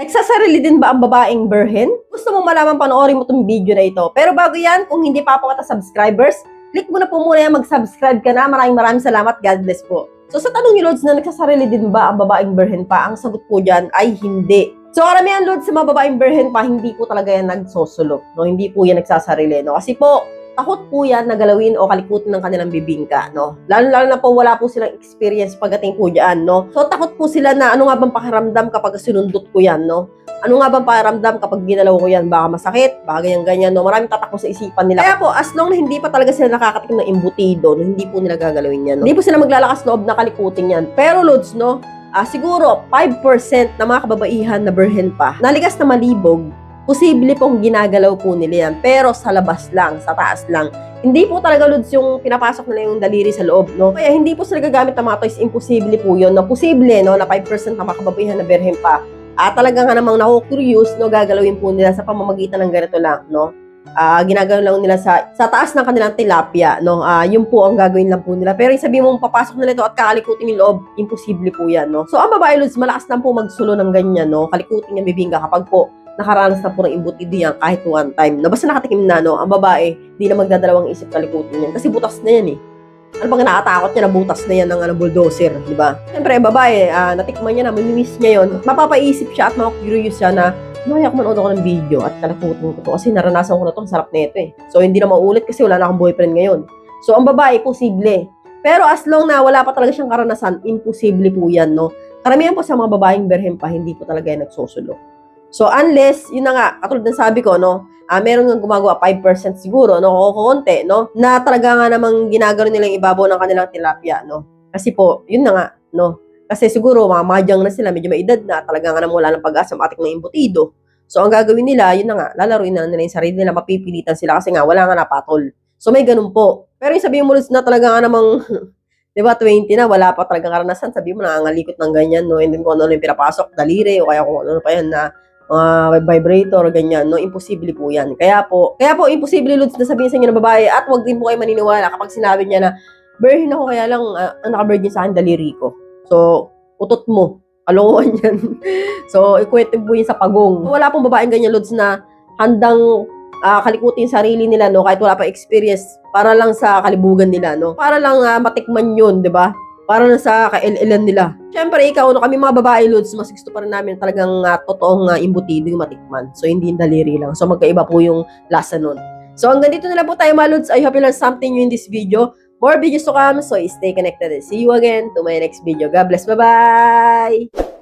Nagsasarili din ba ang babaeng birhen? Gusto mo malaman, panoorin mo itong video na ito. Pero bago yan, kung hindi pa po kita subscribers, click mo na po muna yan, mag-subscribe ka na. Maraming salamat. God bless po. So sa tanong ni Lods na nagsasarili din ba ang babaeng birhen pa? Ang sagot po dyan ay hindi. So karamihan, Lods, sa mga babaeng birhen pa, hindi po talaga yan nagsosulok. No? Hindi po yan nagsasarili. No? Kasi po, takot po yan na galawin o kalikutin ng kanilang bibingka, no? Lalo na po wala po silang experience pagdating po dyan, no? So takot po sila na ano nga bang pakiramdam kapag sinundot ko yan, no? Ano nga bang pakiramdam kapag ginalaw ko yan? Baka masakit, baka ganyan-ganyan, no? Maraming tatakbo sa isipan nila. Kaya po, as long na hindi pa talaga sila nakakatikim ng embutido, no? Hindi po nila gagalawin yan, no? Hindi po sila maglalakas loob na kalikutin yan. Pero, Lods, no? Siguro, 5% na mga kababaihan na birhen pa, naligas na malibog, posible pong ginagalaw po nila yan, pero sa labas lang, sa taas lang. Hindi po talaga, Lods, yung pinapasok nila yung daliri sa loob, no? Kaya hindi po sila gagamit ng mga toys, imposible po yun, no? Posible, no, na 5% na makababaihan na birhen pa. Talaga nga namang naku-curious, no, gagalawin po nila sa pamamagitan ng ganito lang, no? Ginagalaw lang nila sa taas ng kanilang tilapia, no? Yun po ang gagawin lang po nila. Pero yung sabihin mong papasok nila ito at kakalikutin yung loob, imposible po yan, no? So, ang babae, Lods, malakas lang po magsulo ng ganyan, no? Kalikutin yung bibingka kapag po nakaranas na po ng embutido yan kahit one time. No, basta nakatikim na, no, ang babae, di na magdadalawang isip kalikutin yan. Kasi butas na yan, eh. Ano bang nakatakot niya na butas na yan ng bulldozer, di ba? Siyempre, babae, natikman niya na, mamimiss niya yun. Mapapaisip siya at makakurious siya na, kaya ako manood ako ng video at kalikutin ko to. Kasi naranasan ko na to, ang sarap na ito, eh. So, hindi na maulit kasi wala na akong boyfriend ngayon. So, ang babae, posible. Pero as long na wala pa talaga siyang karanasan, imposible po yan, no? Karamihan po sa mga babaeng birhen pa, hindi po talaga yan nagsusulo. So, unless, yun na nga, katulad ng sabi ko, no, meron nga gumagawa 5% siguro, no, o konti, no, na talaga nga namang ginagano nila yung ibabaw ng kanilang tilapia, no. Kasi po, yun na nga, no, kasi siguro, mga madyang na sila, medyo may edad na, talaga nga namang wala ng pag-asa, matik na embutido. So, ang gagawin nila, yun na nga, lalaruin na nila yung sarili nila, mapipilitan sila kasi nga, wala nga napatol. So, may ganun po. Pero yung sabihin mo na talaga nga namang, di ba, 20 na, wala pa talagang karanasan, sabihin mo, nangangalikot ng ganyan, no, and then kung ano yung pinapasok, daliri, o kaya kung ano pa yan na, vibrator, ganyan, no? Imposible po yan. Kaya po, imposible, Lods, na sabihin sa inyo ng babae, at wag din po kayo maniniwala kapag sinabi niya na, birhen ako, kaya lang, ang naka-virgin sa akin, daliri ko. So, utot mo. Kalokohan yan. So, ikwento po yun sa pagong. Wala pong babaeng ganyan, Lods, na handang kalikutin sarili nila, no? Kahit wala pa experience, para lang sa kalibugan nila, no? Para lang matikman yun, di ba? Para na sa kail-ilan nila. Siyempre, ikaw, no, kami mga babae, Lods, mas gusto pa rin namin talagang totoong embutido yung matikman. So, hindi yung daliri lang. So, magkaiba po yung lasa nun. So, hanggang dito na lang po tayo, mga Lods. I hope you learned something new in this video. More videos to come, so stay connected. See you again to my next video. God bless. Bye-bye!